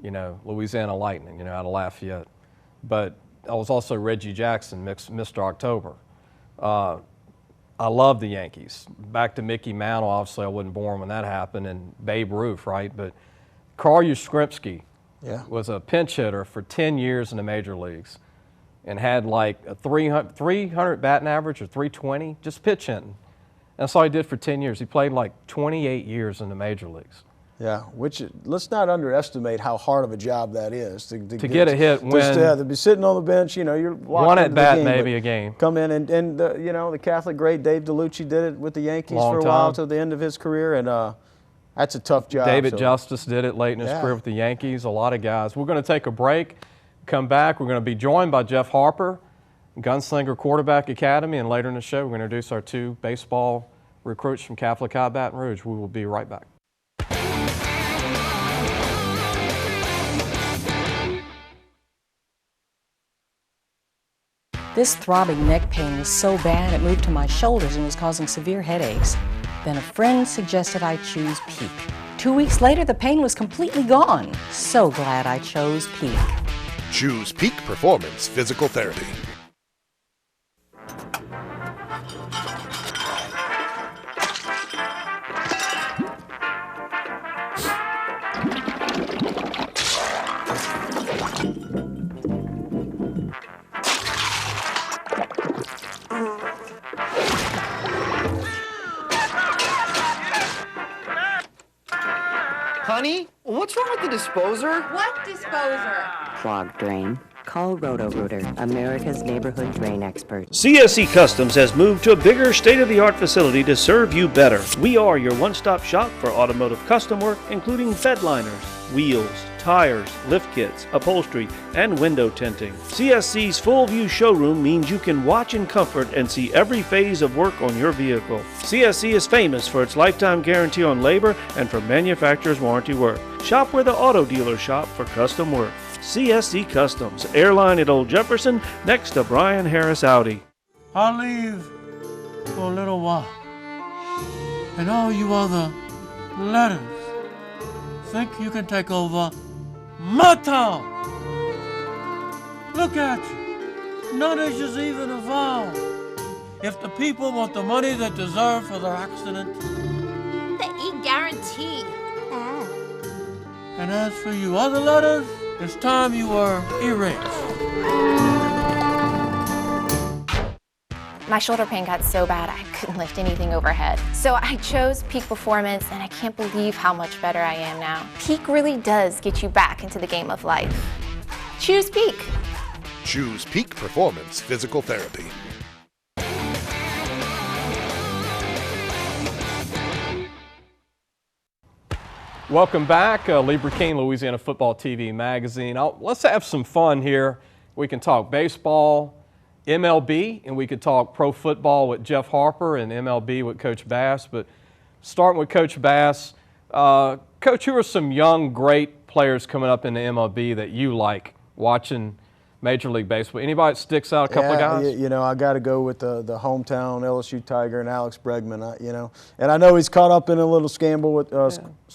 you know, Louisiana Lightning, you know, out of Lafayette. But I was also Reggie Jackson, Mr. October. I love the Yankees. Back to Mickey Mantle, obviously I wasn't born when that happened, and Babe Ruth, right? But Carl Yastrzemski was a pinch hitter for 10 years in the major leagues and had like a 300 batting average or 320, just pitch hitting. That's all he did for 10 years. He played like 28 years in the major leagues. Yeah, which let's not underestimate how hard of a job that is to get a hit when to be sitting on the bench. You know, you're one at bat, maybe a game. Come in and you know, the Catholic great Dave DeLucci did it with the Yankees for a while till the end of his career, and that's a tough job. David Justice did it late in his career with the Yankees. A lot of guys. We're going to take a break. Come back. We're going to be joined by Jeff Harper, Gunslinger Quarterback Academy, and later in the show we're going to introduce our 2 baseball recruits from Catholic High Baton Rouge. We will be right back. This throbbing neck pain was so bad it moved to my shoulders and was causing severe headaches. Then a friend suggested I choose Peak. 2 weeks later, the pain was completely gone. So glad I chose Peak. Choose Peak Performance Physical Therapy. Honey, what's wrong with the disposer? What disposer? Clogged drain? Call Roto-Rooter, America's neighborhood drain expert. CSC Customs has moved to a bigger, state-of-the-art facility to serve you better. We are your one-stop shop for automotive custom work, including bed liners, wheels, tires, lift kits, upholstery, and window tinting. CSC's full view showroom means you can watch in comfort and see every phase of work on your vehicle. CSC is famous for its lifetime guarantee on labor and for manufacturer's warranty work. Shop where the auto dealers shop for custom work. CSC Customs, airline at Old Jefferson, next to Brian Harris Audi. I'll leave for a little while. And all you other letters think you can take over my town. Look at you. No issues even involved. If the people want the money they deserve for their accident. The E-guarantee. And as for you other letters, it's time you were erased. My shoulder pain got so bad I couldn't lift anything overhead. So I chose Peak Performance, and I can't believe how much better I am now. Peak really does get you back into the game of life. Choose Peak. Choose Peak Performance Physical Therapy. Welcome back, Lieber King, Louisiana Football TV magazine. Let's have some fun here. We can talk baseball, MLB, and we could talk pro football with Jeff Harper and MLB with Coach Bass. But starting with Coach Bass, Coach, who are some young, great players coming up in the MLB that you like watching Major League Baseball? Anybody that sticks out, a couple of guys? You know, I got to go with the hometown LSU Tiger and Alex Bregman. You know, and I know he's caught up in a little scandal with the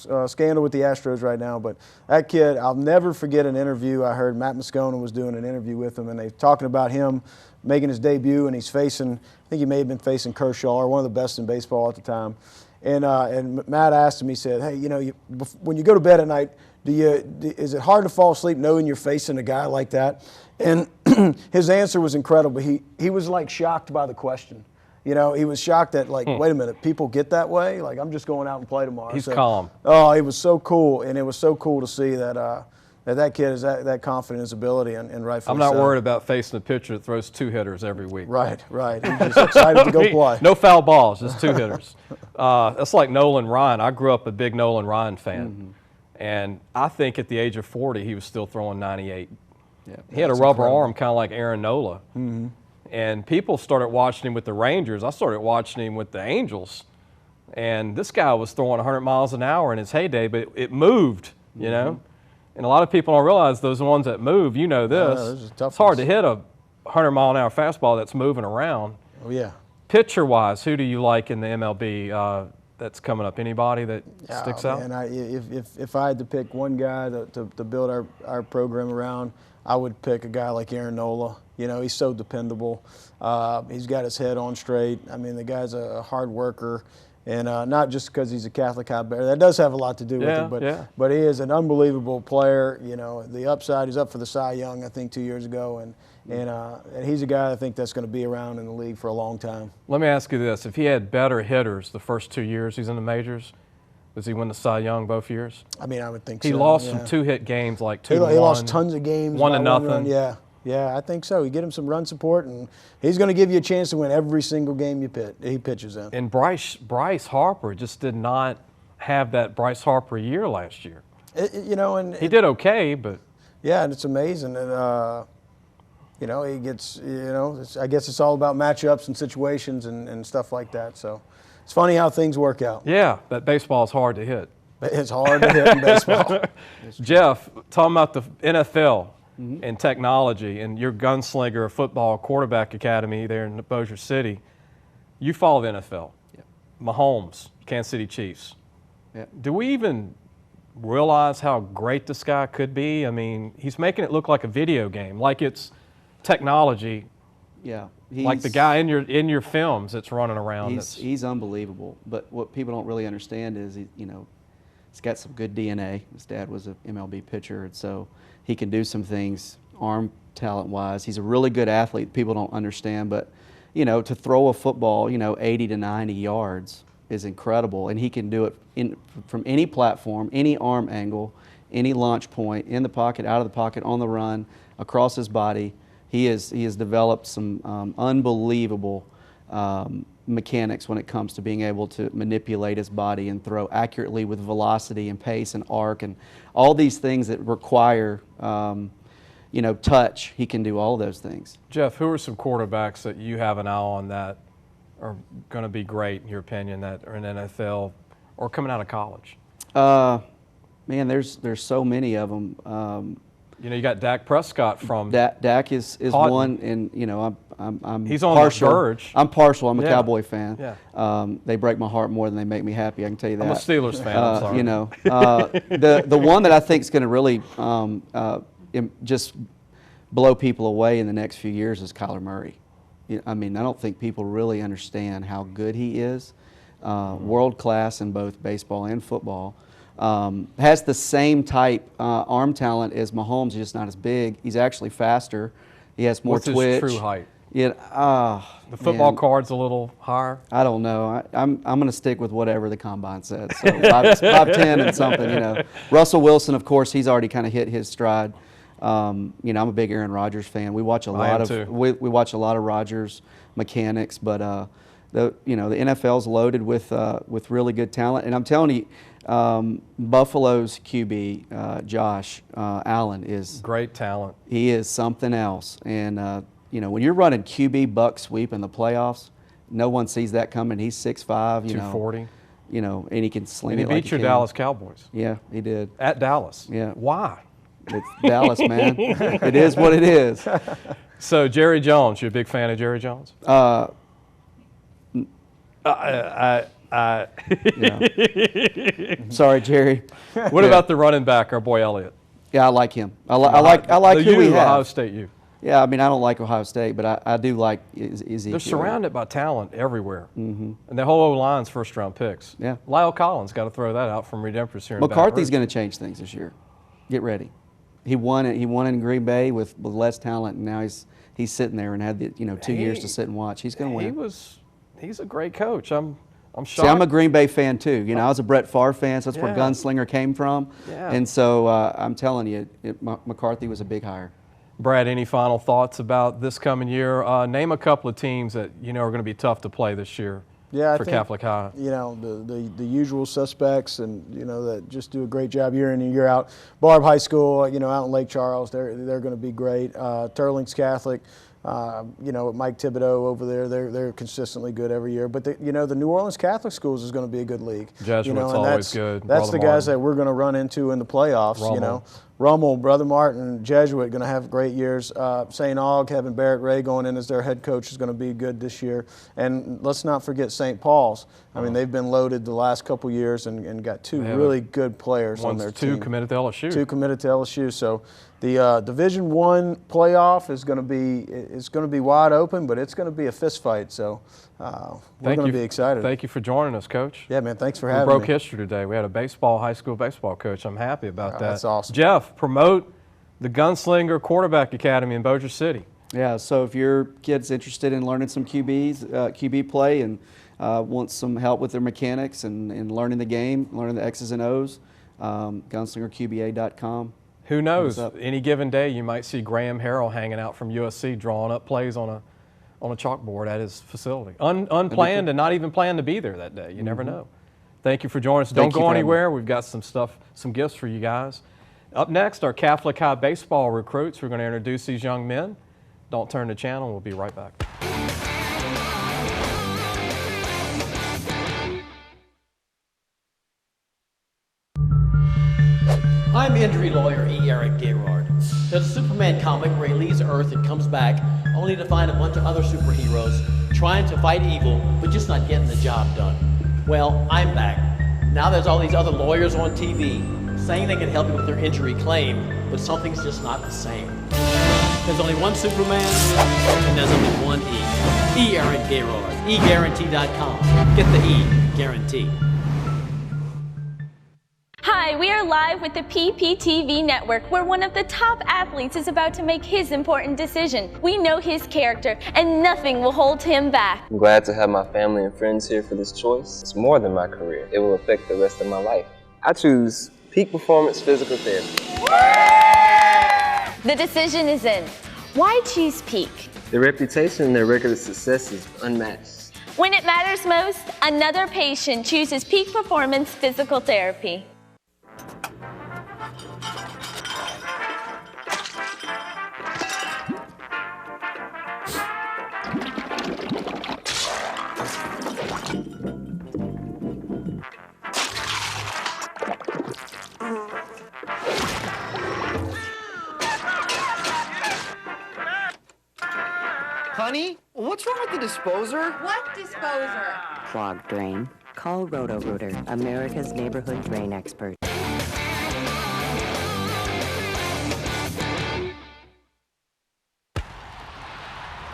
Astros right now. But that kid, I'll never forget an interview. I heard Matt Moscona was doing an interview with him, and they talking about him making his debut, and he's facing, I think he may have been facing Kershaw, or one of the best in baseball at the time. And Matt asked him, he said, hey, you know, when you go to bed at night, is it hard to fall asleep knowing you're facing a guy like that? And his answer was incredible. He was like shocked by the question. You know, he was shocked that, like, wait a minute, people get that way? Like, I'm just going out and play tomorrow. He's calm. Oh, it was so cool, and it was so cool to see that that kid is that confident in his ability, and rightfully I'm not so. worried about facing a pitcher that throws two hitters every week. Right. He's just excited to go play. No foul balls, just two hitters. That's like Nolan Ryan. I grew up a big Nolan Ryan fan. Mm-hmm. And I think at the age of 40, he was still throwing 98. Yeah, he had a rubber arm kind of like Aaron Nola. Mm-hmm. And people started watching him with the Rangers. I started watching him with the Angels. And this guy was throwing 100 miles an hour in his heyday, but it moved, you know. And a lot of people don't realize those ones that move, you know this. It's hard to hit a 100-mile-an-hour fastball that's moving around. Oh, yeah. Pitcher-wise, who do you like in the MLB that's coming up? Anybody that sticks out? Man, if I had to pick one guy to build our program around, I would pick a guy like Aaron Nola. You know, he's so dependable. He's got his head on straight. I mean, the guy's a hard worker. And not just because he's a Catholic high bear. That does have a lot to do with it. But he is an unbelievable player. You know, the upside, he's up for the Cy Young, I think, 2 years ago. And he's a guy I think that's going to be around in the league for a long time. Let me ask you this. If he had better hitters the first 2 years he's in the majors, does he win the Cy Young both years? I mean, I would think he so. He lost some two-hit games, like 2-1. He lost tons of games. 1-0. Yeah, I think so. You get him some run support, and he's going to give you a chance to win every single game he pitches in. And Bryce Harper just did not have that Bryce Harper year last year. He did okay, but yeah, and it's amazing. And he gets, I guess it's all about matchups and situations and stuff like that. So it's funny how things work out. Yeah, that baseball is hard to hit. It's hard to hit in baseball. Jeff, talking about the NFL. and technology, and your Gunslinger Football Quarterback Academy there in Bossier City, you follow the NFL. Mahomes, Kansas City Chiefs. Do we even realize how great this guy could be? I mean, he's making it look like a video game, like it's technology. Yeah, like the guy in your films that's running around. He's unbelievable. But what people don't really understand is he's got some good DNA. His dad was an MLB pitcher, and so he can do some things arm talent-wise. He's a really good athlete. People don't understand, but to throw a football 80 to 90 yards is incredible, and he can do it from any platform, any arm angle, any launch point, in the pocket, out of the pocket, on the run, across his body. He has developed some unbelievable mechanics when it comes to being able to manipulate his body and throw accurately with velocity and pace and arc and all these things that require touch. He can do all those things. Jeff, who are some quarterbacks that you have an eye on that are going to be great, in your opinion, that are in NFL or coming out of college? Man, there's so many of them. You got Dak Prescott from Dak is one, and I'm he's on partial. the verge. I'm partial. I'm a Cowboy fan. Yeah. They break my heart more than they make me happy. I can tell you that. I'm a Steelers fan. I'm sorry. The one that I think is going to really just blow people away in the next few years is Kyler Murray. I mean, I don't think people really understand how good he is. World class in both baseball and football. Has the same type arm talent as Mahomes, he's just not as big. He's actually faster. He has more twitch. What's his true height? The football card's a little higher? I don't know. I'm going to stick with whatever the combine says. So 5'10" and something, Russell Wilson, of course, he's already kind of hit his stride. I'm a big Aaron Rodgers fan. We watch a lot of we watch a lot of Rodgers mechanics, but the NFL's loaded with really good talent. And I'm telling you, Buffalo's QB, Josh Allen, is great talent. He is something else. And when you're running QB buck sweep in the playoffs, no one sees that coming. He's 6'5", 240. And he can sling it. And he beat your Dallas Cowboys. Yeah, he did. At Dallas. Yeah. Why? It's Dallas, man. It is what it is. So Jerry Jones, you a big fan of Jerry Jones? Sorry, Jerry. What about the running back, our boy Elliott? Yeah, I like him. I like who we have. Ohio State U. Yeah, I mean, I don't like Ohio State, but I do like Ezekiel. They're surrounded by talent everywhere. And their whole O-line's first-round picks. Yeah. Lyle Collins got to throw that out from Redemptor's here in McCarthy's going to change things this year. Get ready. He won in Green Bay with less talent, and now he's sitting there and had 2 years to sit and watch. He's going to win. He's a great coach. I'm shocked. See, I'm a Green Bay fan too. I was a Brett Favre fan, so that's where Gunslinger came from. Yeah. And so I'm telling you, McCarthy was a big hire. Brad, any final thoughts about this coming year? Name a couple of teams that are going to be tough to play this year. Yeah, for Catholic High. The usual suspects, and that just do a great job year in and year out. Barb High School, out in Lake Charles, they're going to be great. Turlings Catholic, Mike Thibodeau over there, they're consistently good every year. But the New Orleans Catholic Schools is going to be a good league. Jesuits always good. That's the guys that we're going to run into in the playoffs. Rummel, Brother Martin, Jesuit going to have great years. St. Aug, having Barrett Ray going in as their head coach is going to be good this year. And let's not forget St. Paul's. I mean, they've been loaded the last couple years and got two really good players on their team. Two committed to LSU. Two committed to LSU. So the Division I playoff is going to be wide open, but it's going to be a fist fight. So we're going to be excited. Thank you for joining us, Coach. Yeah, man. Thanks for having me. me. We broke history today. We had a high school baseball coach. I'm happy about that. That's awesome. Jeff, promote the Gunslinger Quarterback Academy in Bossier City. Yeah, so if your kid's interested in learning some QB play and wants some help with their mechanics and learning the game, learning the X's and O's, gunslingerqba.com. Who knows? Any given day, you might see Graham Harrell hanging out from USC drawing up plays on a chalkboard at his facility. Unplanned and not even planned to be there that day. You never know. Thank you for joining us. Don't go anywhere. We've got some gifts for you guys. Up next, our Catholic High baseball recruits. We're going to introduce these young men. Don't turn the channel. We'll be right back. I'm injury lawyer E. Eric Gerard. There's a Superman comic where he leaves Earth and comes back only to find a bunch of other superheroes trying to fight evil, but just not getting the job done. Well, I'm back. Now there's all these other lawyers on TV saying they can help you with their injury claim, but something's just not the same. There's only one Superman, and there's only one E. E. Eric Gaylord. eGuarantee.com. Get the E, guarantee. Hi, we are live with the PPTV network, where one of the top athletes is about to make his important decision. We know his character, and nothing will hold him back. I'm glad to have my family and friends here for this choice. It's more than my career. It will affect the rest of my life. I choose Peak Performance Physical Therapy. The decision is in. Why choose Peak? Their reputation and their record of success is unmatched. When it matters most, another patient chooses Peak Performance Physical Therapy. Honey, what's wrong with the disposer? What disposer? Clogged drain? Call Roto-Rooter, America's neighborhood drain expert.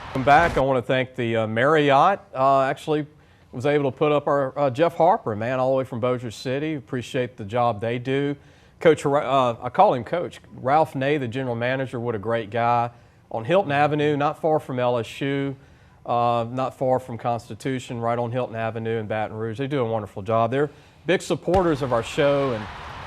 Welcome back. I want to thank the Marriott. Actually was able to put up our Jeff Harper, man, all the way from Bossier City. Appreciate the job they do. Coach, I call him Coach. Ralph Ney, the general manager, what a great guy. On Hilton Avenue, not far from LSU, not far from Constitution, right on Hilton Avenue in Baton Rouge. They do a wonderful job. They're big supporters of our show and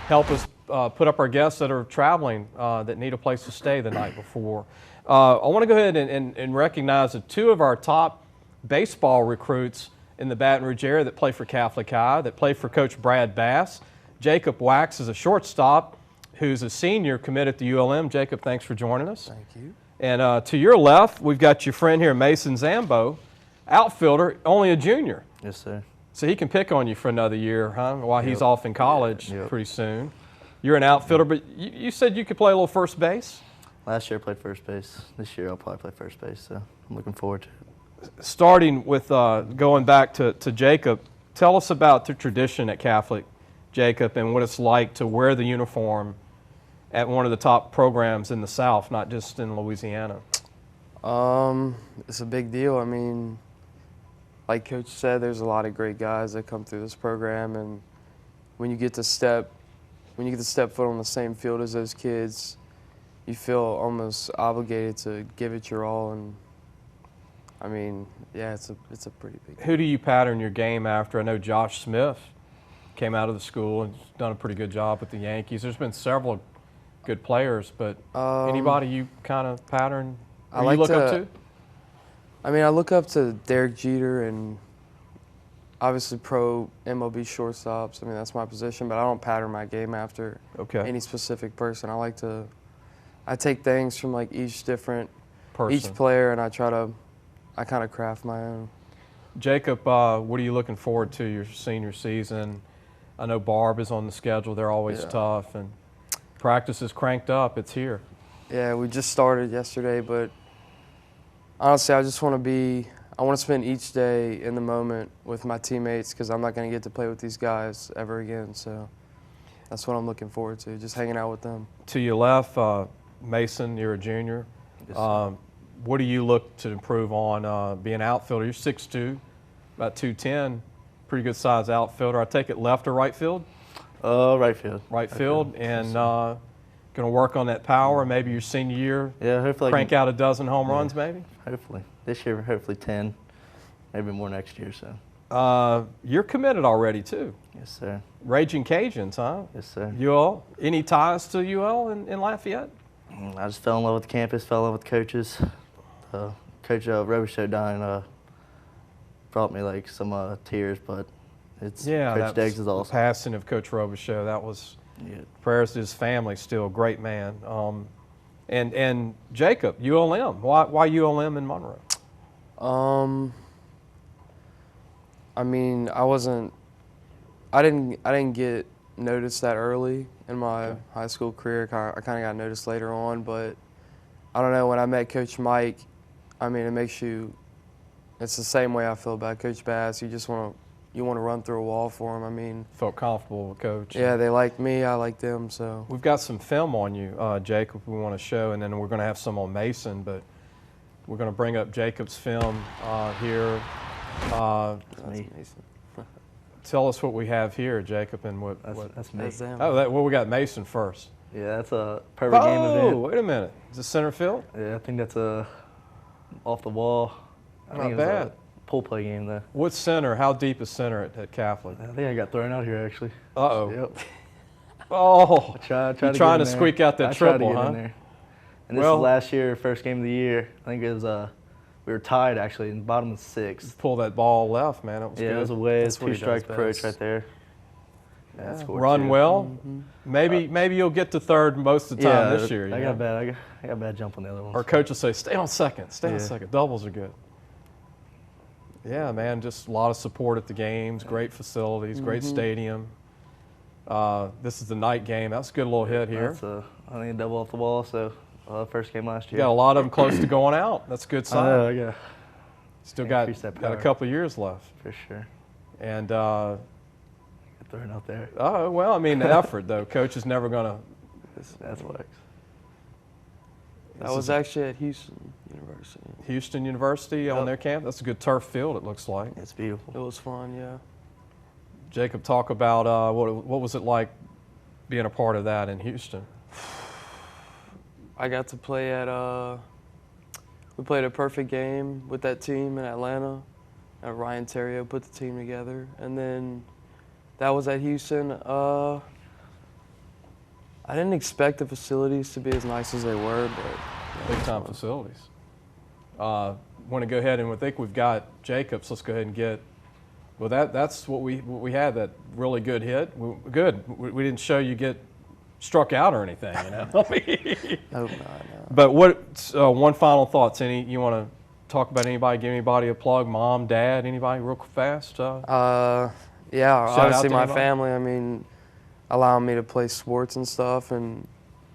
help us put up our guests that are traveling that need a place to stay the night before. I want to go ahead and recognize that two of our top baseball recruits in the Baton Rouge area that play for Catholic High, that play for Coach Brad Bass. Jakob Wax is a shortstop who's a senior committed to ULM. Jacob, thanks for joining us. Thank you. And to your left, we've got your friend here, Mason Zambo, outfielder, only a junior. Yes, sir. So he can pick on you for another year, huh? While he's off in college pretty soon. You're an outfielder, but you said you could play a little first base? Last year I played first base. This year I'll probably play first base, so I'm looking forward to it. Starting with going back to Jacob, tell us about the tradition at Catholic, Jacob, and what it's like to wear the uniform at one of the top programs in the South, not just in Louisiana. It's a big deal. I mean, like Coach said, there's a lot of great guys that come through this program, and when you get to step foot on the same field as those kids, you feel almost obligated to give it your all. And I mean, yeah, it's a pretty big deal. Who do you pattern your game after? I know Josh Smith came out of the school and done a pretty good job with the Yankees. There's been several good players, but anybody you kind of pattern or you look up to? I mean, I look up to Derek Jeter and obviously pro MLB shortstops. I mean, that's my position, but I don't pattern my game after any specific person. I take things from like each player, and I kind of craft my own. Jacob, what are you looking forward to your senior season? I know Barb is on the schedule. They're always tough, and practice is cranked up. It's here. Yeah, we just started yesterday, but honestly, I want to spend each day in the moment with my teammates because I'm not going to get to play with these guys ever again. So that's what I'm looking forward to, just hanging out with them. To your left, Mason, you're a junior. Yes, what do you look to improve on being an outfielder? You're 6'2", about 210, pretty good size outfielder. I take it left or right field? Right field. Right field, and going to work on that power. Maybe your senior year. Yeah, hopefully crank out a dozen home runs, maybe. Hopefully this year, hopefully 10, maybe more next year. So. You're committed already too. Yes, sir. Raging Cajuns, huh? Yes, sir. UL. Any ties to UL in Lafayette? I just fell in love with the campus, fell in love with coaches. Coach Robichaud dying brought me like some tears, but it's Coach Deggs is awesome. The passing of Coach Robichaud, that was prayers to his family. Still a great man. And Jacob, ULM. Why ULM in Monroe? I mean, I didn't get noticed that early in my high school career. I kind of got noticed later on, but I don't know, when I met Coach Mike, I mean, it makes you, it's the same way I feel about Coach Bass. You just want to run through a wall for him. I mean, felt comfortable with Coach. Yeah, they like me, I like them. So we've got some film on you, Jacob, we want to show, and then we're going to have some on Mason, but we're going to bring up Jacob's film here. Mason. Tell us what we have here, Jacob, and what. That's me. Well, we got Mason first. Yeah, that's a perfect game event. Oh, wait a minute. Is this center field? Yeah, I think that's off the wall. I think Not it bad. was a pull play game though. What's center? How deep is center at Catholic? I think I got thrown out here actually. Uh-oh. Yep. Oh, You're trying to squeak out that triple, huh? huh? And this is last year, first game of the year. I think it was we were tied actually in the bottom of the sixth. Pull that ball left, man. It was good. It was a way, two-strike approach right there. Yeah, run well. Maybe you'll get to third most of the time this year. I got a bad jump on the other one. Or coach will say, stay on second, stay on second. Doubles are good. Yeah, man, just a lot of support at the games, great facilities, great stadium. This is the night game. That's a good little hit here. That's I think a double off the wall, so first game last year. You got a lot of them close to going out. That's a good sign. I know, yeah. Still got a couple of years left. For sure. And thrown out there. Oh, well, I mean, the effort, though. Coach is never going to. That's what. That was actually at Houston University. Houston University on their camp? That's a good turf field, it looks like. It's beautiful. It was fun, yeah. Jacob, talk about what was it like being a part of that in Houston? I got to play at, we played a perfect game with that team in Atlanta. Ryan Terrio put the team together. And then that was at Houston. I didn't expect the facilities to be as nice as they were, but big time facilities. Want to go ahead and I think we've got Jacobs. Let's go ahead and get. Well, that's what we had, that really good hit. Good. We didn't show you get struck out or anything, you know. No, no. But what? One final thoughts. You want to talk about anybody? Give anybody a plug? Mom, dad, anybody, real fast? Yeah, obviously my anybody? family. I mean, allowing me to play sports and stuff and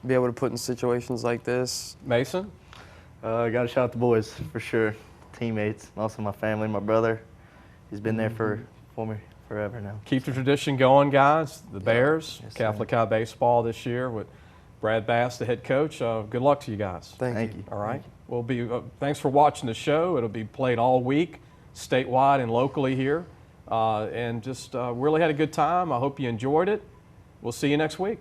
be able to put in situations like this. Mason? I got to shout out the boys for sure, teammates, and also my family, my brother. He's been there for me forever now. Keep the tradition going, guys. The Bears, Catholic High Baseball this year with Brad Bass, the head coach. Good luck to you guys. Thank you. All right. We'll be. Thanks for watching the show. It'll be played all week, statewide and locally here. And just really had a good time. I hope you enjoyed it. We'll see you next week.